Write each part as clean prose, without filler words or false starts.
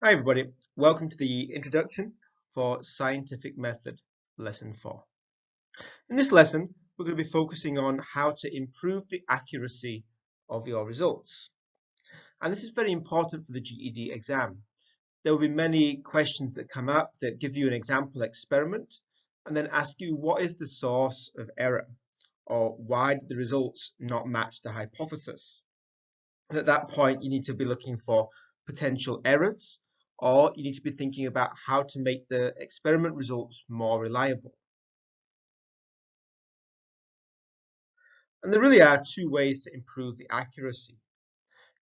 Hi everybody, welcome to the introduction for Scientific Method, Lesson 4. In this lesson, we're going to be focusing on how to improve the accuracy of your results. And this is very important for the GED exam. There will be many questions that come up that give you an example experiment and then ask you what is the source of error, or why did the results not match the hypothesis. And at that point, you need to be looking for potential errors, or you need to be thinking about how to make the experiment results more reliable. And there really are two ways to improve the accuracy.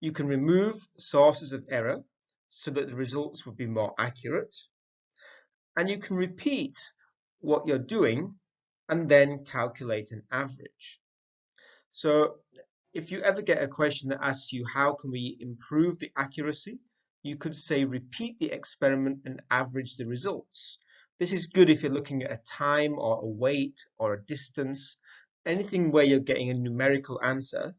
You can remove sources of error so that the results will be more accurate, and you can repeat what you're doing and then calculate an average. So if you ever get a question that asks you how can we improve the accuracy, you could say repeat the experiment and average the results. This is good if you're looking at a time or a weight or a distance, anything where you're getting a numerical answer.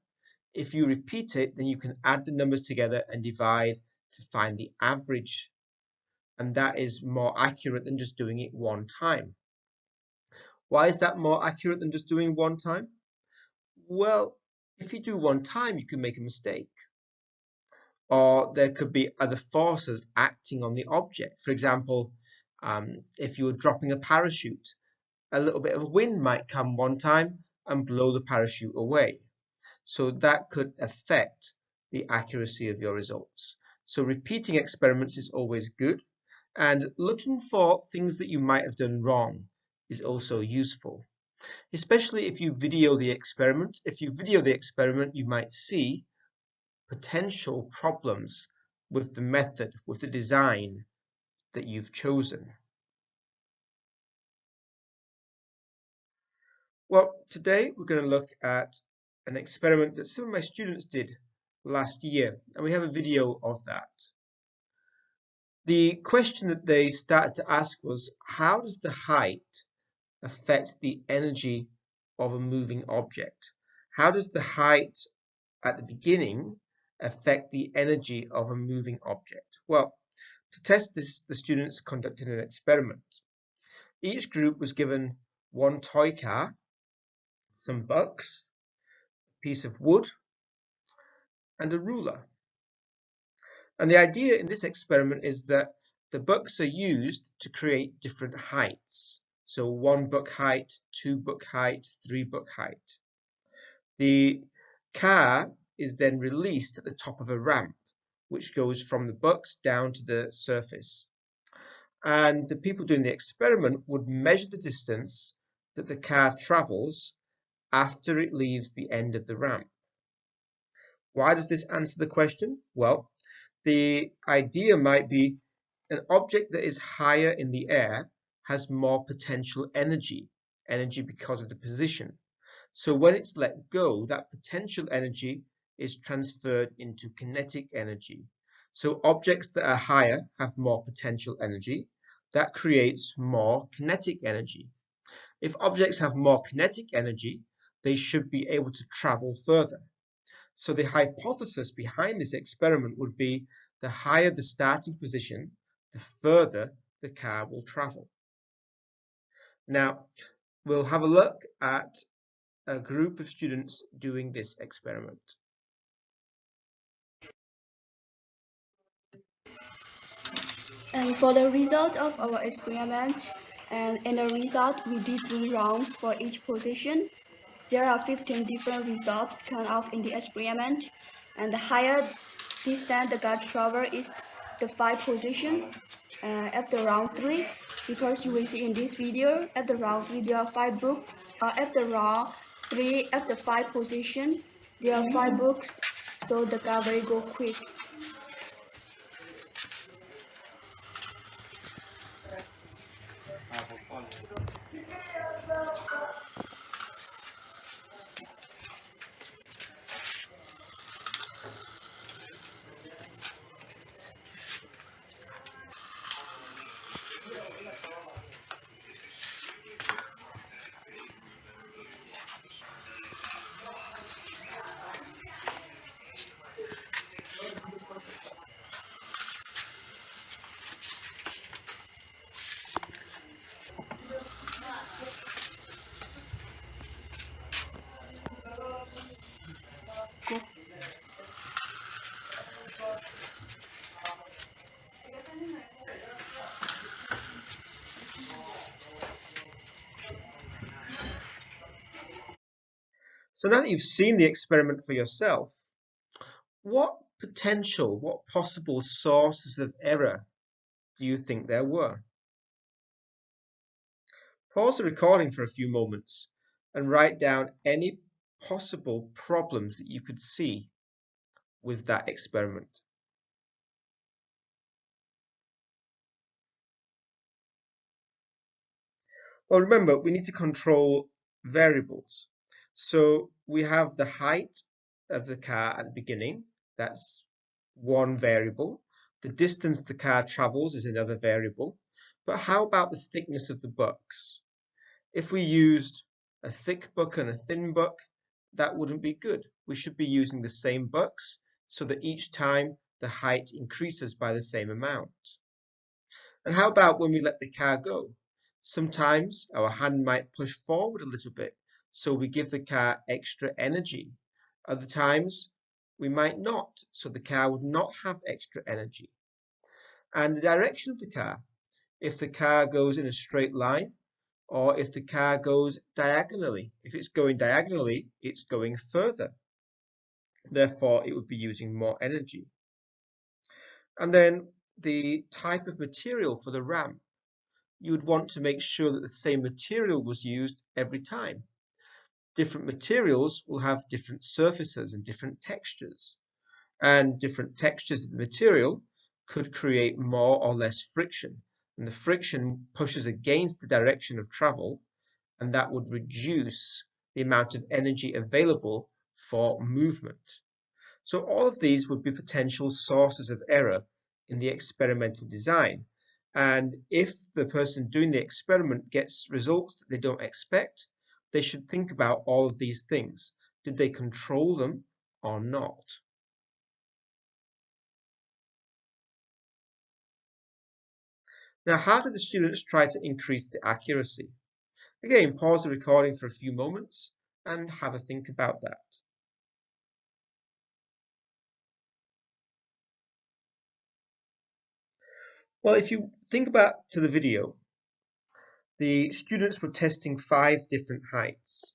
If you repeat it, then you can add the numbers together and divide to find the average. And that is more accurate than just doing it one time. Why is that more accurate than just doing one time? Well, if you do one time, you can make a mistake. Or there could be other forces acting on the object. For example, if you were dropping a parachute, a little bit of wind might come one time and blow the parachute away. So that could affect the accuracy of your results. So repeating experiments is always good, and looking for things that you might have done wrong is also useful. Especially if you video the experiment. If you video the experiment, you might see potential problems with the method, with the design that you've chosen. Well, today we're going to look at an experiment that some of my students did last year, and we have a video of that. The question that they started to ask was, how does the height affect the energy of a moving object? How does the height at the beginning affect the energy of a moving object? Well, to test this, the students conducted an experiment. Each group was given one toy car, some bucks, a piece of wood, and a ruler. And the idea in this experiment is that the bucks are used to create different heights. So 1 buck height, 2 buck height, 3 buck height. The car is then released at the top of a ramp, which goes from the bucks down to the surface. And the people doing the experiment would measure the distance that the car travels after it leaves the end of the ramp. Why does this answer the question? Well, the idea might be an object that is higher in the air has more potential energy because of the position. So when it's let go, that potential energy is transferred into kinetic energy. So objects that are higher have more potential energy. That creates more kinetic energy. If objects have more kinetic energy, they should be able to travel further. So the hypothesis behind this experiment would be the higher the starting position, the further the car will travel. Now, we'll have a look at a group of students doing this experiment. And for the result of our experiment, and in the result, we did 3 rounds for each position. There are 15 different results come out in the experiment, and the higher distance the car travel is the 5 position after round 3, because you will see in this video, at the round 3 there are 5 books, at the round 3, at the 5 position, there are 5 books, so the car will go quick. So now that you've seen the experiment for yourself, what possible sources of error do you think there were? Pause the recording for a few moments and write down any possible problems that you could see with that experiment. Well, remember, we need to control variables. So we have the height of the car at the beginning. That's one variable. The distance the car travels is another variable. But how about the thickness of the bucks? If we used a thick buck and a thin buck, that wouldn't be good. We should be using the same bucks so that each time the height increases by the same amount. And how about when we let the car go? Sometimes our hand might push forward a little bit, so we give the car extra energy. Other times we might not, so the car would not have extra energy. And the direction of the car, if the car goes in a straight line, or if the car goes diagonally. If it's going diagonally, it's going further. Therefore, it would be using more energy. And then the type of material for the ramp. You would want to make sure that the same material was used every time. Different materials will have different surfaces and different textures. And different textures of the material could create more or less friction. And the friction pushes against the direction of travel, and that would reduce the amount of energy available for movement. So all of these would be potential sources of error in the experimental design. And if the person doing the experiment gets results that they don't expect, they should think about all of these things. Did they control them or not? Now, how did the students try to increase the accuracy? Again, pause the recording for a few moments and have a think about that. Well, if you think back to the video, the students were testing 5 different heights.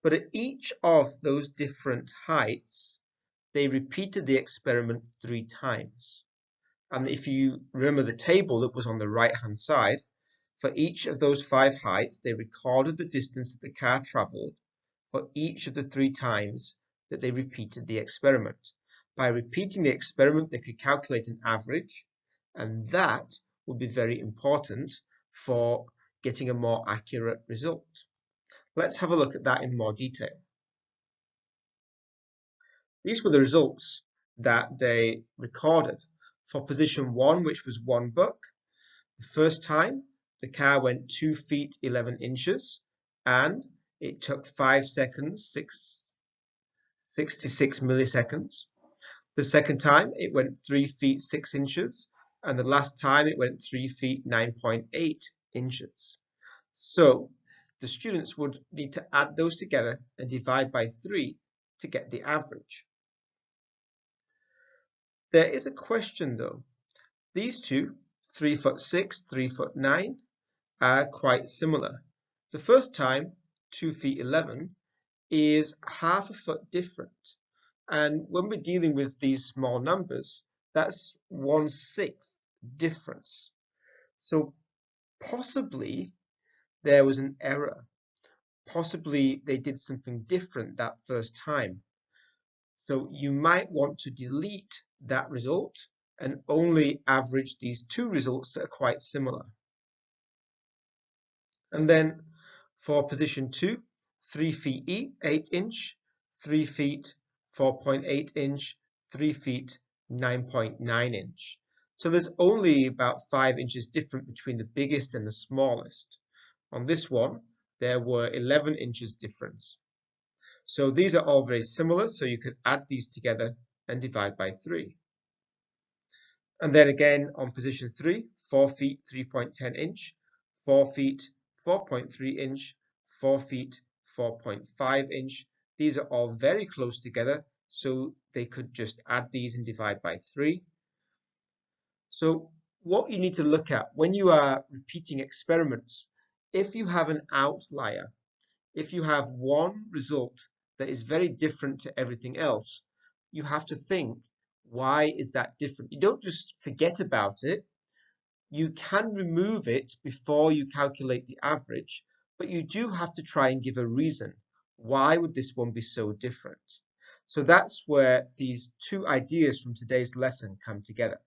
But at each of those different heights, they repeated the experiment 3 times. And if you remember the table that was on the right-hand side, for each of those 5 heights, they recorded the distance that the car traveled for each of the 3 times that they repeated the experiment. By repeating the experiment, they could calculate an average, and that would be very important for getting a more accurate result. Let's have a look at that in more detail. These were the results that they recorded. For position 1, which was 1 buck, the first time the car went 2 feet 11 inches and it took 5 seconds, 66 milliseconds. The second time it went 3 feet 6 inches, and the last time it went 3 feet 9.8 inches. So the students would need to add those together and divide by 3 to get the average. There is a question though. These two, 3'6", 3'9", are quite similar. The first time, 2 feet 11, is half a foot different. And when we're dealing with these small numbers, that's 1/6 difference. So possibly there was an error. Possibly they did something different that first time. So you might want to delete that result and only average these 2 results that are quite similar. And then for position 2, 3 feet 8 inch, 3 feet 4.8 inch, 3 feet 9.9 inch. So there's only about 5 inches different between the biggest and the smallest. On this one, there were 11 inches difference. So these are all very similar, so you could add these together and divide by 3. And then again on position 3, 4 feet 3.10 inch, 4 feet 4.3 inch, 4 feet 4.5 inch. These are all very close together, so they could just add these and divide by 3. So what you need to look at when you are repeating experiments, if you have an outlier, if you have one result that is very different to everything else, you have to think, why is that different? You don't just forget about it. You can remove it before you calculate the average, but you do have to try and give a reason. Why would this one be so different? So that's where these two ideas from today's lesson come together.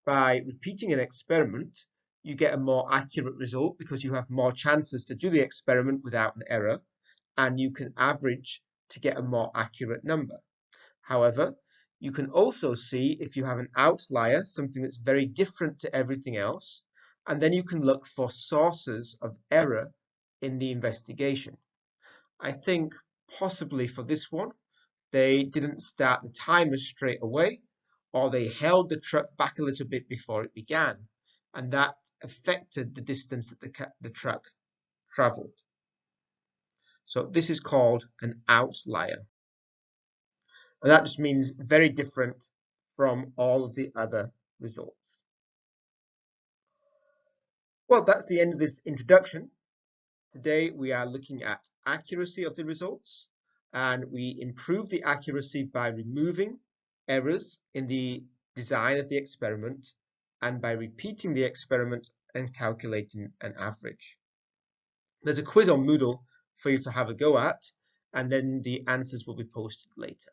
By repeating an experiment, you get a more accurate result because you have more chances to do the experiment without an error, and you can average to get a more accurate number. However, you can also see if you have an outlier, something that's very different to everything else, and then you can look for sources of error in the investigation. I think possibly for this one, they didn't start the timer straight away, or they held the truck back a little bit before it began, and that affected the distance that the truck traveled. So this is called an outlier. And that just means very different from all of the other results. Well, that's the end of this introduction. Today we are looking at accuracy of the results, and we improve the accuracy by removing errors in the design of the experiment and by repeating the experiment and calculating an average. There's a quiz on Moodle for you to have a go at, and then the answers will be posted later.